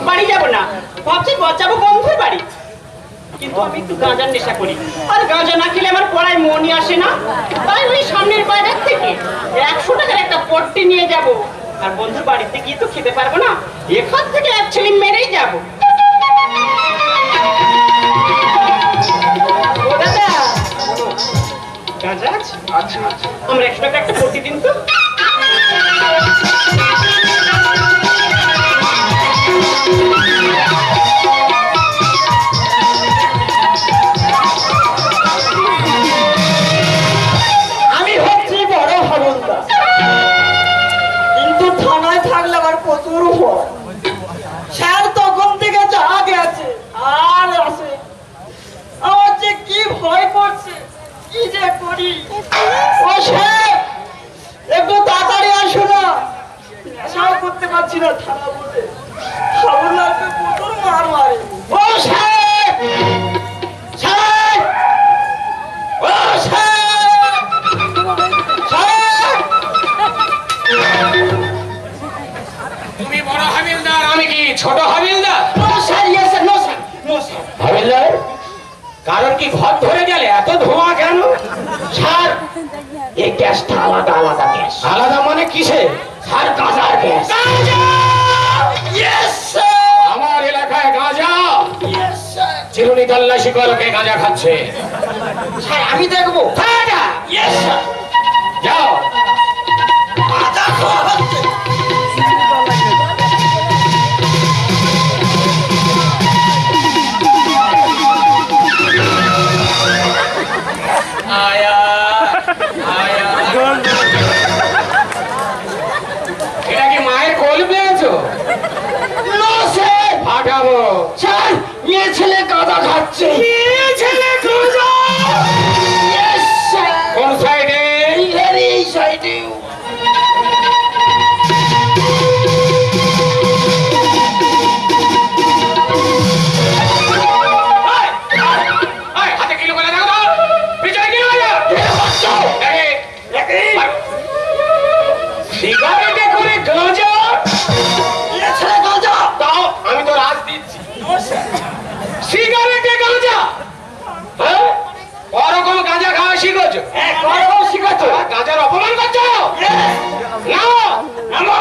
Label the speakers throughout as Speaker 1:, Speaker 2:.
Speaker 1: বাড়ি যাব না, ভাবছি যাবো বন্ধুর বাড়ি, কিন্তু আমি একটু গাঁজার নেশা করি, আর গাঁজা না খেলে আমার পড়ায় মনই আসে না। তাই ওই সামনের বাজার থেকে 100 টাকার একটা পট্টি নিয়ে যাব, আর বন্ধুর বাড়িতে গিয়ে তো খেতে পারবো না, এখান থেকে এক ছেলে মেরেই যাবো। ও দাদা, গাঁজা আছে? আমরা 100 টাকার একটা পট্টি দিন তো।
Speaker 2: আমি হচ্ছি বড় হাবলদার, কিন্তু থানায় থাকলে আমার প্রচুর ভয়। স্যার তখন থেকে যা গেছে আর আসে, আমার যে কি ভয় করছে, কি যে করি। ও স্যার, একটু তাড়াতাড়ি আসো না, নেশাও করতে পারছি না থানা বলে, হাবলদারকে প্রচুর মার মারে। ও স্যার, স্যার, ও স্যার,
Speaker 3: তুমি বড় হাবিলদার, আমি কি ছোট হাবিলদার?
Speaker 2: No sir, yes sir, no sir, no sir.
Speaker 3: হাবিলদার, কারোর কি ঘর ধরে গেলে এত ধোঁয়া কেন?
Speaker 2: স্যার, এই গ্যাসটা আলাদা আলাদা গ্যাস।
Speaker 3: আলাদা মানে কিসে?
Speaker 2: স্যার, গাঁজার গ্যাস। ইয়েস স্যার,
Speaker 3: আমার এলাকায় গাঁজা?
Speaker 2: Yes sir.
Speaker 3: চিরুনি তল্লাশি করো, কে গাঁজা খাচ্ছে।
Speaker 2: স্যার, আমি দেখবো। Yes sir.
Speaker 3: যাও।
Speaker 2: গাঁজা খাওয়া হচ্ছে।
Speaker 3: আয়া, আয়া। এটা কি মায়ের কোল পেয়েছো?
Speaker 2: No sir.
Speaker 3: ফাটাবো।
Speaker 2: স্যার, মেয়ে ছেলে গাঁজা খাচ্ছে। মেয়ে ছেলে গাঁজা। Yes sir.
Speaker 3: কোন সাইডে?
Speaker 2: এই সাইডে।
Speaker 3: হাতে কিলো করে দেখো তো, পিছনে কিলো করে সিগারেটে করে গাঁজা।
Speaker 2: মেয়ে ছেলে গাঁজা।
Speaker 3: তাও আমি তো রাজ দিচ্ছি। সিগারেটে গাঁজা? হ্যাঁ, ওরকম গাঁজা খাওয়া শিখেছো?
Speaker 2: গরম শিখাতো।
Speaker 3: গাঁজার অপমান করছো না?
Speaker 2: নামো,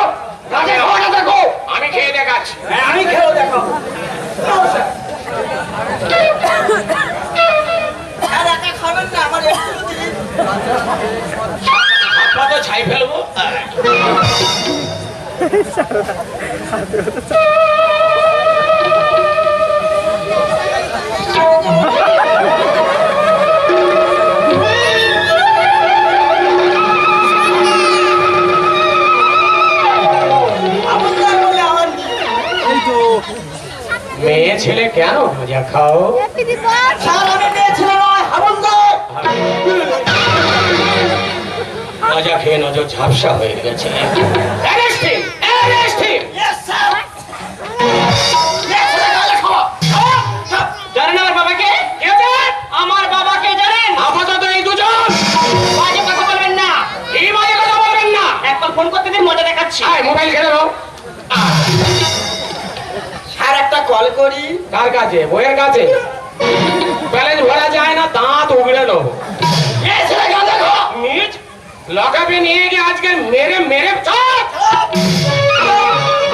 Speaker 2: গাঁজা খাওয়াটা দেখো।
Speaker 3: আমি খেয়ে দেখাচ্ছি।
Speaker 2: আমি খেয়েও দেখো। No sir. স্যার, একা খাবেন না, আমার একটু দিন।
Speaker 3: হাতটা তো ছাই ফেলবো।
Speaker 2: হাবলদার বলে আমার নেই।
Speaker 3: মেয়ে ছেলে কেন গাঁজা খাও?
Speaker 2: স্যার, আমি মেয়ে ছেলে নয়, হাবলদার।
Speaker 3: গাঁজা খেয়ে নজর ঝাপসা হয়ে গেছে। Arrest him! Arrest him!
Speaker 2: Yes sir. মেয়ে ছেলে গাঁজা খাওয়া।
Speaker 1: জানেন আমার বাবাকে?
Speaker 3: কে জানে?
Speaker 1: আমার বাবাকে জানেন?
Speaker 3: আপাতত এই দুজন।
Speaker 1: বাজে কথা বলবেন না,
Speaker 3: এই মাঝে কথা বলবেন না।
Speaker 1: একবার ফোন করতে দিন, মজা দেখাচ্ছি।
Speaker 3: আয়, মোবাইল খেলে নাও।
Speaker 2: স্যার, একটা কল করি।
Speaker 3: কার কাছে? বইয়ের কাছে? ব্যালেন্স ভরা যায় না, দাঁত উগড়ে নেবো।
Speaker 2: মেয়ে ছেলে গাঁজা খাওয়া।
Speaker 3: নিজ লকআপে নিয়ে গিয়ে আজকে মেরে মেরে চাপ।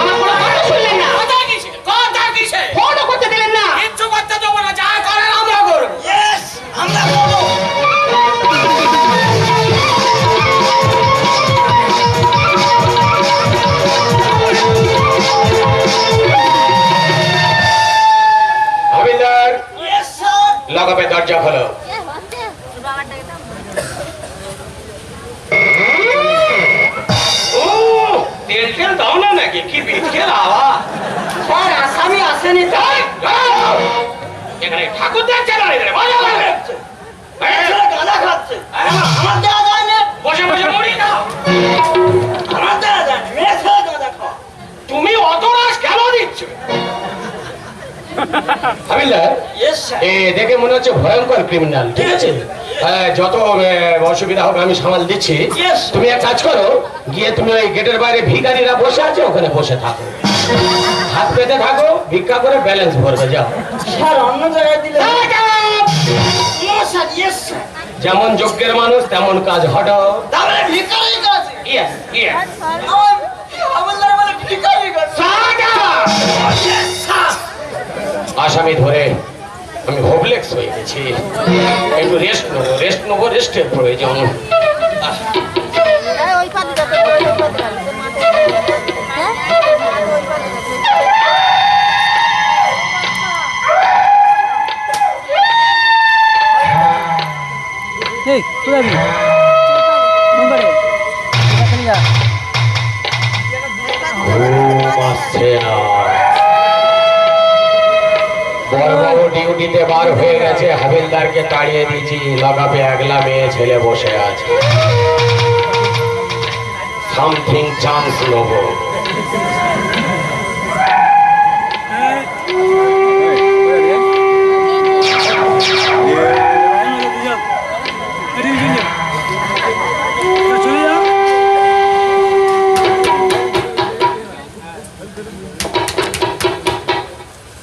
Speaker 1: আমার কোনো কথা শুনলেন না,
Speaker 3: কথা কিসে? কথা কিসে?
Speaker 1: ফোনও করতে দিলেন না।
Speaker 3: কিচ্ছু করতে দেবো না, যা করেন আমরা করবো।
Speaker 2: ইয়েস, আমরা করবো।
Speaker 3: হাবিলদার,
Speaker 2: ইয়েস স্যার।
Speaker 3: লকআপে দরজা খোলো। ও, তেল তেল দাও না নাকি? কি বিটকেল আওয়াজ।
Speaker 2: স্যার, আসামি আসেনি তো।
Speaker 3: এখানে ঠাকুর দেখছে না, এখানে মজা লাগবে।
Speaker 2: ছেলে গাঁজা খাচ্ছে। আমার দেওয়া যায় না,
Speaker 3: বসে বসে মুড়ি খাও।
Speaker 2: আমার দেওয়া যায় না, মেয়ে ছেলে গাঁজা খাওয়া।
Speaker 3: তুমি অত রাস কেন দিচ্ছ? হাবিলদার,
Speaker 2: Yes, sir.
Speaker 3: এ দেখে মনে হচ্ছে ভয়ঙ্কর ক্রিমিনাল, ঠিক আছে? যত অসুবিধা হবে আমি সামাল দিচ্ছি।
Speaker 2: Yes.
Speaker 3: তুমি এক কাজ করো, গিয়ে তুমি ওই গেটের বাইরে ভিখারিরা বসে আছে ওখানে বসে থাকো, হাত পেতে থাকো, ভিক্ষা করে ব্যালেন্স ভরবে, যাও।
Speaker 2: স্যার অন্য জায়গায় দিলে No, sir. Yes, sir.
Speaker 3: যেমন যজ্ঞের মানুষ তেমন কাজ হটো।
Speaker 2: তাহলে ভিখারির কাছে
Speaker 3: ইয়েস ইয়েস।
Speaker 2: আমার হাবিলদার বলে ভিখারির কাছে। Yes, sir.
Speaker 3: আসামি ধরে আমি হোপলেক্স হয়ে গেছি, একটু রেস্ট নেবো, রেস্টের প্রয়োজন।
Speaker 4: ওই পাতে যাবে ওই পাতে যাবে হ্যাঁ ওই পাতে যাবে
Speaker 5: এই কোথায় যাবি নম্বরে এখানে যা
Speaker 3: ঘুম আসছে না। বড়বাবু ডিউটিতে বার হয়ে গেছে, হাবিলদারকে তাড়িয়ে দিয়েছি, লাগাবে একলা মেয়ে ছেলে বসে আছে। সামথিং চান্স নেব।
Speaker 5: চলে যা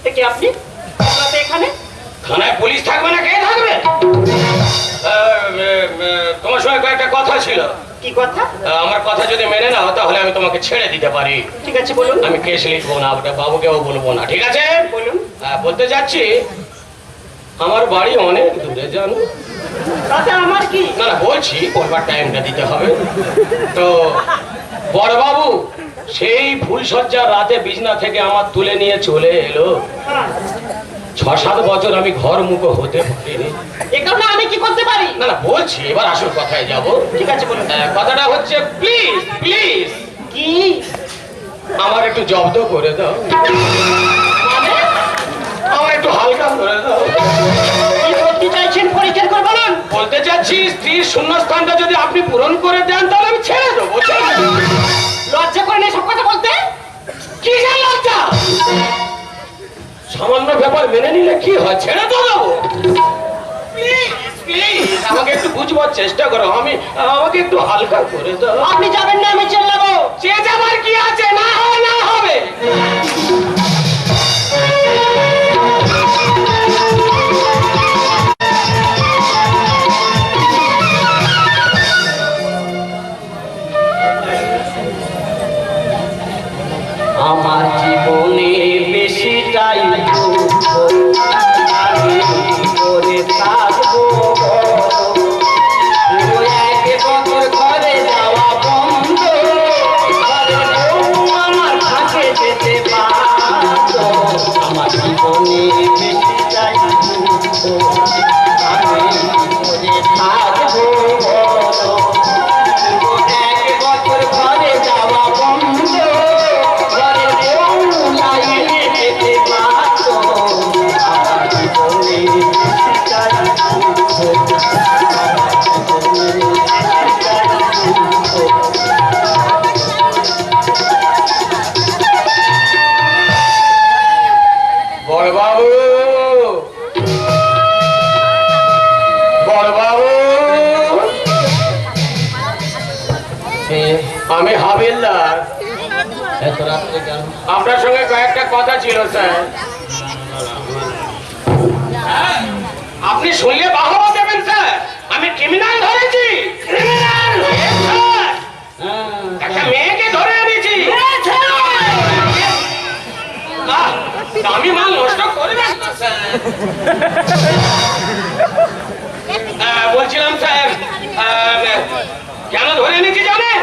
Speaker 1: থেকে আপনি আপনাদের এখানে
Speaker 3: থানায় পুলিশ থাকবে না, কে থাকবে? তোমার সঙ্গে কয়েকটা কথা ছিল।
Speaker 1: কি কথা?
Speaker 3: আমার কথা যদি মেনে নাও তাহলে আমি তোমাকে ছেড়ে দিতে পারি।
Speaker 1: ঠিক আছে বলুন।
Speaker 3: আমি কেস লিখবো না, ওটা বাবুকেও বলবো না, ঠিক আছে?
Speaker 1: বলুন।
Speaker 3: বলতে যাচ্ছি আমার বাড়ি অনেক দূরে, জানো?
Speaker 1: তাতে আমার কি?
Speaker 3: না না, বলছি বলবার টাইমটা দিতে হবে। তো বড়বাবু সেই ফুলসজ্জার রাতে বিছনা থেকে আমার তুলে নিয়ে চলে এলো।
Speaker 1: হ্যাঁ।
Speaker 3: 6-7 বছর আমি ঘর মুখো হতে পারিনি।
Speaker 1: এ কারণে আমি কি করতে পারি?
Speaker 3: না না, বলছি এবার আসল কথায় যাব।
Speaker 1: ঠিক আছে বলুন।
Speaker 3: কথাটা হচ্ছে প্লিজ প্লিজ
Speaker 1: কি?
Speaker 3: আমার একটু জব্দ করে দাও,
Speaker 1: মানে
Speaker 3: আমার একটু হালকা করে দাও।
Speaker 1: কি বলতে চাইছেন পরিষ্কার করে বলুন।
Speaker 3: বলতে চাচ্ছি স্ত্রীর শূন্যস্থানটা যদি আপনি পূরণ করে দেন তাহলে আমি ছেড়ে দেবো।
Speaker 1: লজ্জা করে না সব কথা বলতে?
Speaker 3: কি জান লজ্জা? সামান্য ব্যাপার মেনে নিলে কি হয়, ছেড়ে তো দেবো। প্লিজ আমাকে একটু বুঝবার চেষ্টা করো, আমাকে একটু হালকা করে দাও।
Speaker 1: আপনি যাবেন না, আমি চেল্লাবো।
Speaker 3: চেয়ে যাবার কি আছে, না হয় না হবে।
Speaker 1: আমার জীবনে বেশিটাই দুঃখ, আমি কি করে থাকবো? পুরো 1 বছর ঘরে যাওয়া বন্ধ, ঘরের বউ আমার কাছে যেতে বাধ্য। আমার জীবনে বেশিটাই দুঃখ, আমি কি করে থাকবো? পুরো 1 বছর ঘরে যাওয়া বন্ধ, ঘরের বউ লাইনে যেতে বাধ্য। আমার জীবনে বেশিটাই দুঃখ, আমার জীবনে বেশিটাই দুঃখ।
Speaker 3: বড়বাবু, বড়বাবু, আমি হাবিলদার।
Speaker 1: এত রাত্রে কেন?
Speaker 3: আপনার সঙ্গে কয়েকটা কথা ছিল স্যার। আপনি শুনলে বাহবা দেবেন স্যার। আমি ক্রিমিনাল ধরেছি, ক্রিমিনাল একটা মেয়েকে ধরে এনেছি। আহ, দামি মাল নষ্ট করবেন না স্যার। বলছিলাম স্যার, কেন ধরে এনেছি জানেন?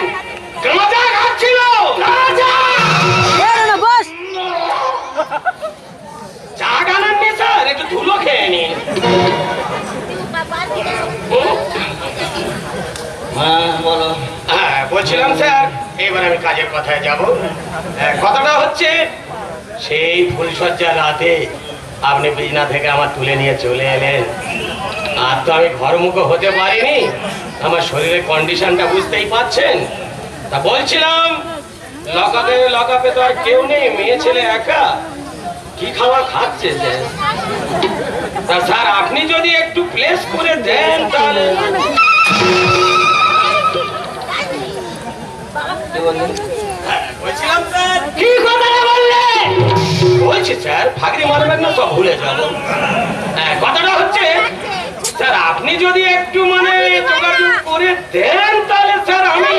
Speaker 3: গাঁজা খাচ্ছিল, গাঁজা।
Speaker 5: না বস
Speaker 3: চা গানাননি স্যার, একটু ধুলো খেয়ে নিন।
Speaker 1: হ্যাঁ বলো।
Speaker 3: বলছিলাম স্যার, এবার আমি কাজের কথায় যাব। কথাটা হচ্ছে সেই ফুলসজ্জা রাতে আপনি বিছনা থেকে আমার তুলে নিয়ে চলে এলেন। আর তো আমি ঘরমুখো হতে পারিনি, আমার শরীরের কন্ডিশনটা বুঝতেই পাচ্ছেন। তা বলছিলাম লকাপে তো আর কেউ নেই, মেয়ে ছেলে একা, কি খাবার খাচ্ছে যে? তা স্যার আপনি যদি একটু প্লেস করে দেন তাহলে। বলছিলাম স্যার, কি কথা বললেন? বলছি স্যার ফাঁকরি মারবেন না, সব ভুলে যাবো। কথাটা হচ্ছে স্যার আপনি যদি একটু মানে যোগাযোগ করে দেন তাহলে স্যার আমি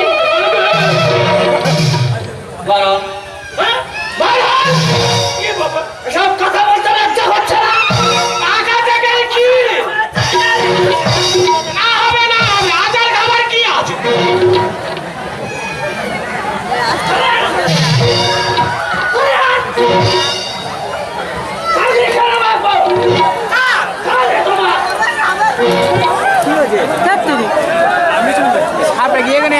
Speaker 3: সব কথা বলতে লজ্জা হচ্ছে না? টাকা থেকে কি না হবে, না হবে, আচার খাবার কি আছে?
Speaker 5: সাপটা গিয়ে কেন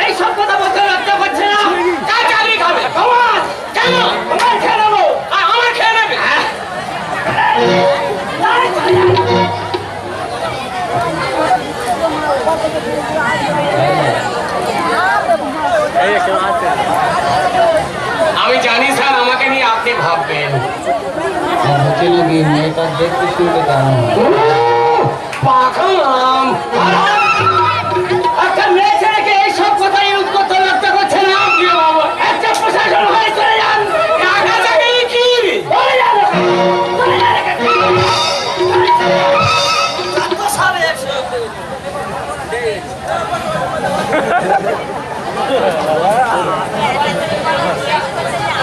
Speaker 3: এই সব কথা বলতে লজ্জা করছে না? চাকরি খাবে সমাজ কেন? আমার খেয়ে নেবো, আমার খেয়ে নেবে। আমি জানি স্যার আমাকে নিয়ে আপনি ভাববেন।
Speaker 5: হচ্ছে নাকি মেয়েটা দেখতে শুনতে কেমন?
Speaker 3: পাখাম একটা মেয়ে ছেলেকে এইসব কথা ইউজ করতে লজ্জা করছে না? একটা প্রশাসন হয়ে চলে যান, টাকা চাকরি কি চলে যান, চলে যান।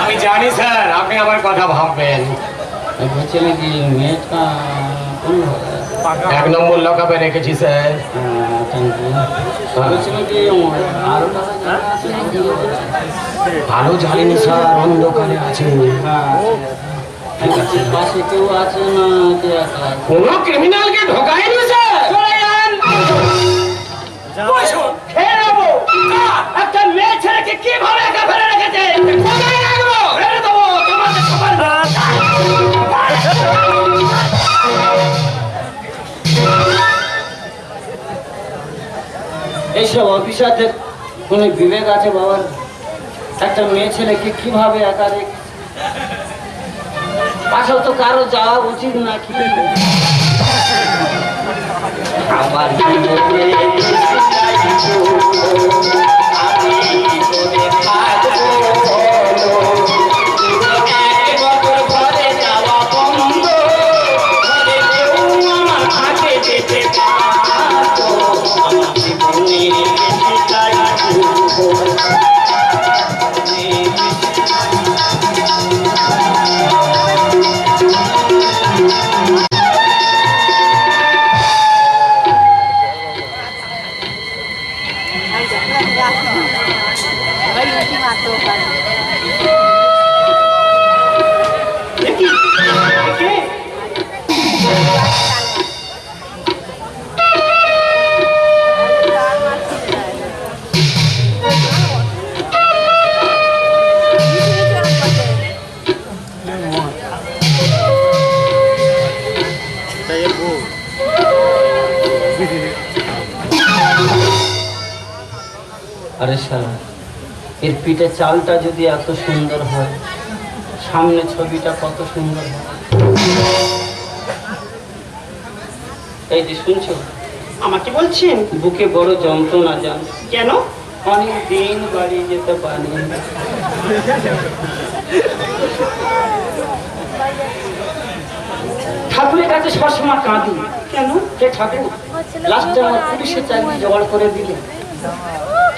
Speaker 3: আমি জানি স্যার আপনি আমার কথা ভাববেন।
Speaker 5: হচ্ছে নাকি মেয়েটা
Speaker 3: এক নম্বর লকাপে রেখেছি স্যার।
Speaker 5: হচ্ছে নাকি আরো
Speaker 3: ভালো জানিনি স্যার, অন্ধকারে আছে।
Speaker 5: পাশে কেউ আছে না?
Speaker 3: কোনো ক্রিমিনালকে ঢোকায়নি স্যার। চলে যান, বসুন, খেয়ে নেবো। একটা মেয়ে ছেলেকে কিভাবে একা ফেলে রেখেছে? কোথায় রাখবো? ফেলে দেবো, তোমাদের সবার।
Speaker 5: এইসব অফিসারদের কোনো বিবেক আছে বাবার? একটা মেয়ে ছেলেকে কিভাবে একা রেখে পাশেও তো কারো যাওয়া উচিত নাকি? আমার জীবনে আমি তোরে থাকবো, এক বছর ঘরে যাওয়া বন্ধ, ঘরে কেউ আমার থাকে যেতে পারতো, আমার জীবনে বেশি চাইবো। আরে শালা, এর পিঠে চালটা যদি এত সুন্দর হয়, সামনে ছবিটা কত সুন্দর হয়। এই যে শুনছো,
Speaker 1: আমাকে বলছেন?
Speaker 5: বুকে বড় যন্ত্রণা জান।
Speaker 1: কেন?
Speaker 5: অনেক দিন বাড়ি যেতে পারি। ঠাকুরের কাছে সবসময় কাঁদি।
Speaker 1: কেন?
Speaker 5: হে ঠাকুর, লাস্টে আমার পুলিশের চাকরি জোগাড় করে দিলে।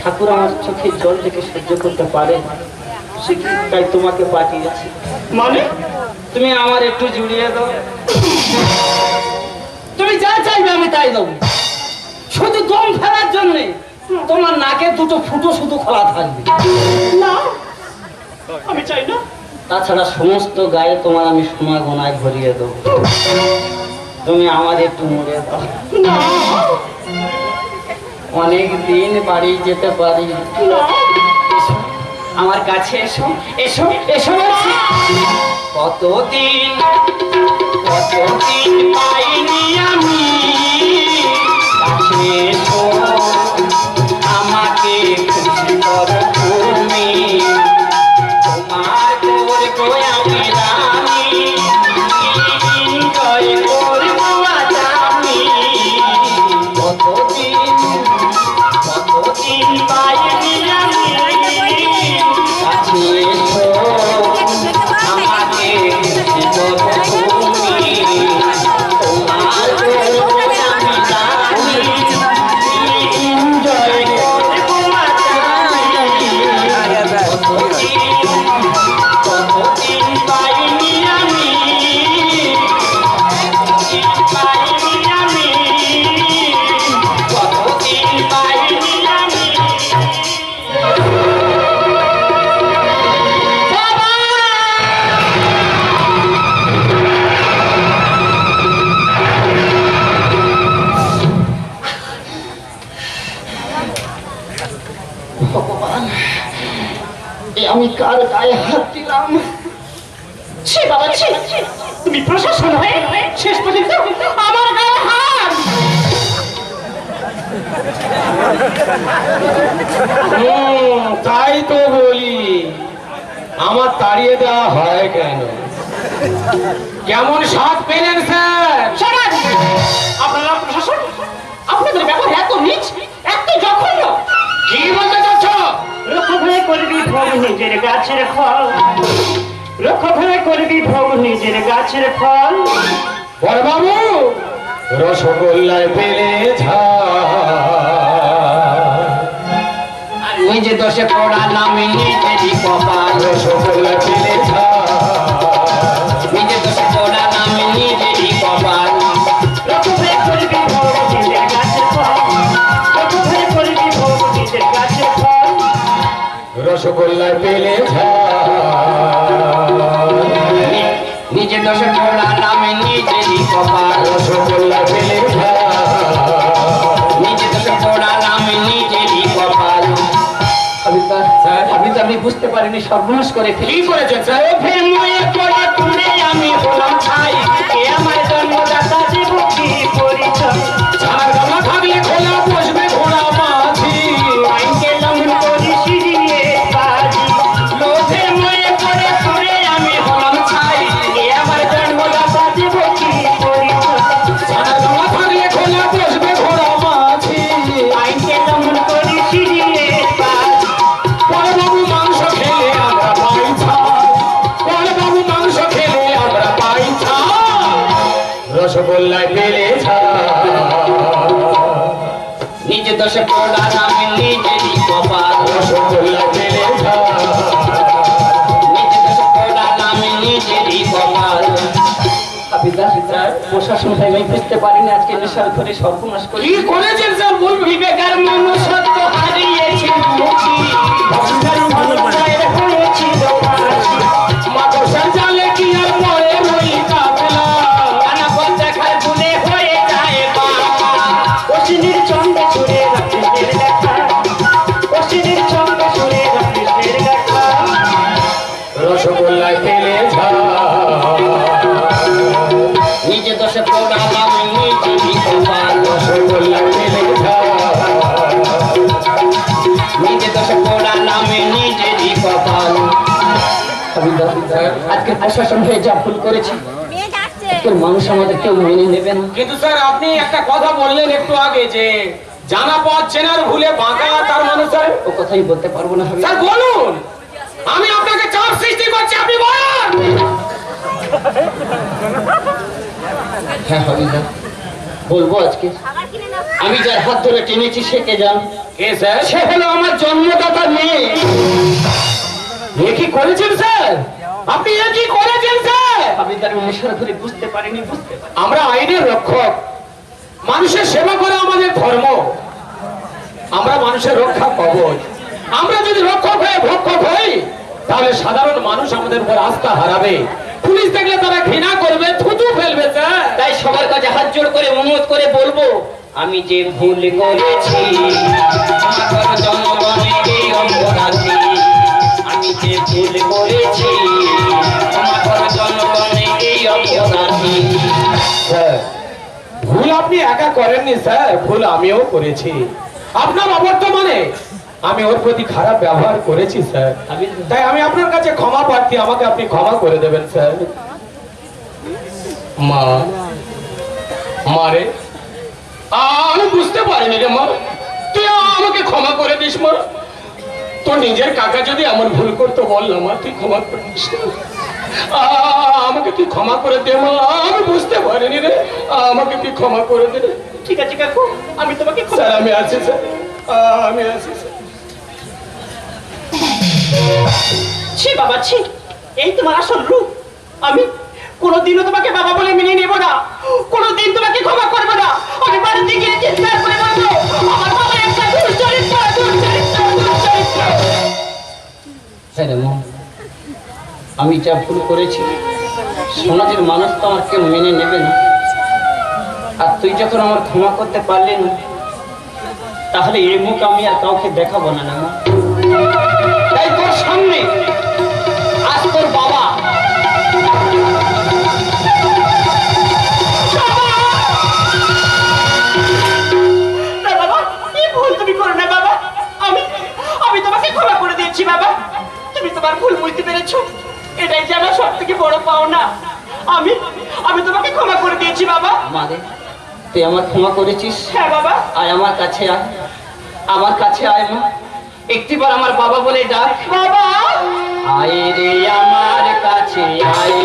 Speaker 5: ঠাকুর আমার চোখে জল দেখে সহ্য করতে পারে, তাই তোমাকে পাঠিয়েছি।
Speaker 1: মানে
Speaker 5: তুমি আমার একটু জুড়িয়ে দাও। তুমি যা চাইবে আমি তাই দেবো, শুধু দম ফেলার জন্য তোমার নাকে দুটো ফুটো শুধু খোলা থাকবে।
Speaker 1: না, আমি চাই না।
Speaker 5: তাছাড়া সমস্ত গায়ে তোমার আমি সোনা গোনায় ভরিয়ে দেবো। তুমি আমার একটু মুড়ে দাও।
Speaker 1: না,
Speaker 5: অনেক দিন বাড়ি যেতে পারি।
Speaker 1: না, আমার কাছে এসো এসো এসো বলছি। কতদিন পাইনি আমি, কাছে এসো আমাকে খুশি করো তুমি, তোমার করবো আমি রানী, জয় করবো আজ আমি। কতদিন পাইনি আমি, কাছে এসো আমাকে খুশি করো তুমি, তোমার করবো আমি রানী, জয় করবো আজ আমি। কতদিন পাইনি আমি, কতদিন পাইনি আমি।
Speaker 5: ভগবান, এ আমি কার গায়ে হাত দিলাম?
Speaker 1: ছি বাবা ছি, তুমি প্রশাসন হয়ে শেষ পর্যন্ত আমার গায়ে হাত।
Speaker 3: তাই তো বলি, আমার তাড়িয়ে দেওয়া হয় কেন? কেমন স্বাদ পেলেন স্যার?
Speaker 1: সমাজ, আপনারা প্রশাসন, আপনাদের ব্যাপার এত নিচ, এত জঘন্য।
Speaker 3: কি বলতে চাচ্ছ?
Speaker 1: রক্ষা ভয় করবি ভোগ নিজের গাছের ফল, রক্ষা ভয় করবি ভোগ নিজের গাছের ফল।
Speaker 3: বড়বাবু, রসগোল্লায় পেলে
Speaker 1: নিজে দোষে পড়া নামে নিজেরই কপাল,
Speaker 3: রসগোল্লায় পেলে
Speaker 1: নিজে দোষে পড়া নামে নিজেরই কপাল। রক্ষা ভয় করবি ভোগ নিজের গাছের ফল, রক্ষা ভয় করবি ভোগ নিজের গাছের ফল।
Speaker 3: রসগোল্লায় পেলে
Speaker 1: নিজে দোষে পড়া নামে নিজেরই কপাল,
Speaker 3: রসগোল্লায় পেলে
Speaker 1: নিজে দোষে পড়া নামে নিজেরই কপাল।
Speaker 5: আমি বুঝতে পারিনি, সর্বনাশ করে
Speaker 3: কি
Speaker 5: ফেলি।
Speaker 3: করেছেন স্যার?
Speaker 1: প্রেময়ে পড়ে তুলে আমি হলাম ছাই, কে আমার জন্মদাতা দেব কি পরিচয়।
Speaker 3: ছাড় গামা থাকলে খোলা বসবে ঘোড়া মাঝি,
Speaker 1: আইনকে লঙ্ঘন করি সিঁড়িয়ে বাজি, লোভের ময়ে পড়ে তুলে আমি হলাম ছাই, কে আমার জন্মদাতা দেব কি পরিচয়।
Speaker 3: ছাড় গামা থাকলে খোলা বসবে ঘোড়া মাঝি।
Speaker 1: আইনকে লঙ্ঘন করি সিঁড়িয়ে বাজি।
Speaker 3: বড়বাবু মাংস খেলে আমরা পাই ছাড়, বড়বাবু মাংস খেলে আমরা পাই ছাড়, রসগোল্লায় পেলে
Speaker 1: নিজে দোষে পড়া নামে নিজেরই কপাল,
Speaker 3: রসগোল্লায় পেলে
Speaker 1: নিজে দোষে পড়া নামে নিজেরই কপাল।
Speaker 5: প্রশাসন সাহেব, আমি বুঝতে পারিনি আজকে নেশার ঘরে সর্বনাশ করি।
Speaker 3: কি করেছেন স্যার বলবেন?
Speaker 1: বিবেকের মনুষ্যত্ব হারিয়েছি মুখী, ভক্তের ভক্তের হয়েছিল ফাঁসি।
Speaker 3: মাকড়সার জালে কি আর পরে ওই কাফেলা,
Speaker 1: কানাপথ দেখার ভুলে হয়ে যায় বাবা, অশ্বিনীর চন্দ্রে ছুড়ে রাত্রির দেখা, অশ্বিনীর চন্দ্রে ছুড়ে রাত্রির দেখা।
Speaker 3: রসগোল্লায় পেলে
Speaker 1: নিজে দোষে পড়া নামে নিজেরই কপাল,
Speaker 3: রসগোল্লায় পেলে
Speaker 1: নিজে দোষে পড়া নামে নিজেরই কপাল।
Speaker 5: আজকে প্রশাসন হয়ে যা ভুল করেছি,
Speaker 4: মেয়ে ডাকছে।
Speaker 5: আজকের মানুষ আমাদের কেউ মেনে নেবে না।
Speaker 3: কিন্তু স্যার আপনি একটা কথা বললেন একটু আগে যে জানা পথ চেনার ভুলে বাঁকা, তার মানে স্যার?
Speaker 5: ও কথাই বলতে পারবো না।
Speaker 3: স্যার বলুন, আমি আপনাকে চাপ সৃষ্টি করছি, আপনি বলুন।
Speaker 5: হ্যাঁ হবিদা, বলবো আজকে।
Speaker 4: খাবার কিনে নাও।
Speaker 5: আমি যার হাত ধরে টেনেছি সে কে জান?
Speaker 3: কে স্যার?
Speaker 5: সে হলো আমার জন্মদাতা মেয়ে।
Speaker 3: এ কি করেছেন স্যার? আপনি এ কি করেছেন স্যার?
Speaker 5: হবিদার আমি নেশার ঘরে বুঝতে পারিনি।
Speaker 3: আমরা আইনের রক্ষক, মানুষের সেবা করা আমাদের ধর্ম, আমরা মানুষের রক্ষা কবচ। আমরা যদি রক্ষক হয়ে ভক্ষক হই, তাহলে সাধারণ মানুষ আমাদের উপর আস্থা হারাবে, পুলিশ দেখলে তারা ঘৃণা করবে, থুতু ফেলবে স্যার।
Speaker 1: তাই সবার কাছে হাত জোড় করে অনুরোধ করে বলবো, আমি যে ভুল করেছি আমার জন্মগণে এই অপরাধী,
Speaker 5: আমি যে ভুল করেছি, ক্ষমা করো জনগণে এই অপরাধী।
Speaker 3: স্যার, ভুল আপনি একা করেননি স্যার, ভুল আমিও করেছি। আপনার অবর্তমানে আমি ওর প্রতি খারাপ ব্যবহার করেছি স্যার, তাই আমি আপনার কাছে ক্ষমা প্রার্থী, আমাকে আপনি ক্ষমা করে দেবেন স্যার। মা, মারে আমি বুঝতে পারিনি রে মা, তুই আমাকে ক্ষমা করে দিস মা। তোর নিজের কাকা যদি এমন ভুল করতো বল না মা, তুই ক্ষমা করে দিস। আমাকে তুই ক্ষমা করে দে মা, আমি বুঝতে পারিনি রে, আমাকে তুই ক্ষমা করে দে।
Speaker 1: ঠিক আছে কাকু, আমি তোমাকে
Speaker 3: স্যার আমি আছি স্যার, আমি আছি স্যার।
Speaker 1: ছি বাবা ছি, এই তোমার আসল রূপ। আমি কোনোদিনও তোমাকে বাবা বলে মেনে নেব না, কোনোদিন তোমাকে ক্ষমা করবো না। আমি বাড়িতে গিয়ে চিৎকার করে বলবো, আমার বাবা একটা দুশ্চরিত্র, দুশ্চরিত্র, দুশ্চরিত্র।
Speaker 5: হ্যাঁ রে মা, আমি যা ভুল করেছি সমাজের মানুষ তো আমার কেউ মেনে নেবে না। আর তুই যখন আমার ক্ষমা করতে পারলি না, তাহলে এই মুখ আমি আর কাউকে দেখাবো না না মা। তাই তোর সামনে আজ তোর বাবা
Speaker 1: না বাবা, এই ভুল তুমি করো না বাবা। আমি তোমাকে ক্ষমা করে দিয়েছি বাবা। তুমি তোমার ভুল বুঝতে পেরেছো, এটাই যে আমার সব থেকে বড় পাওনা। আমি তোমাকে ক্ষমা করে দিয়েছি বাবা।
Speaker 5: আমাদের তুই আমার ক্ষমা করেছিস।
Speaker 1: হ্যাঁ বাবা।
Speaker 5: আয় আমার কাছে আয়, আমার কাছে আয় মা, একটিবার আমার বাবা বলে ডাক।
Speaker 1: বাবা
Speaker 5: আয় রে আমার কাছে আয়,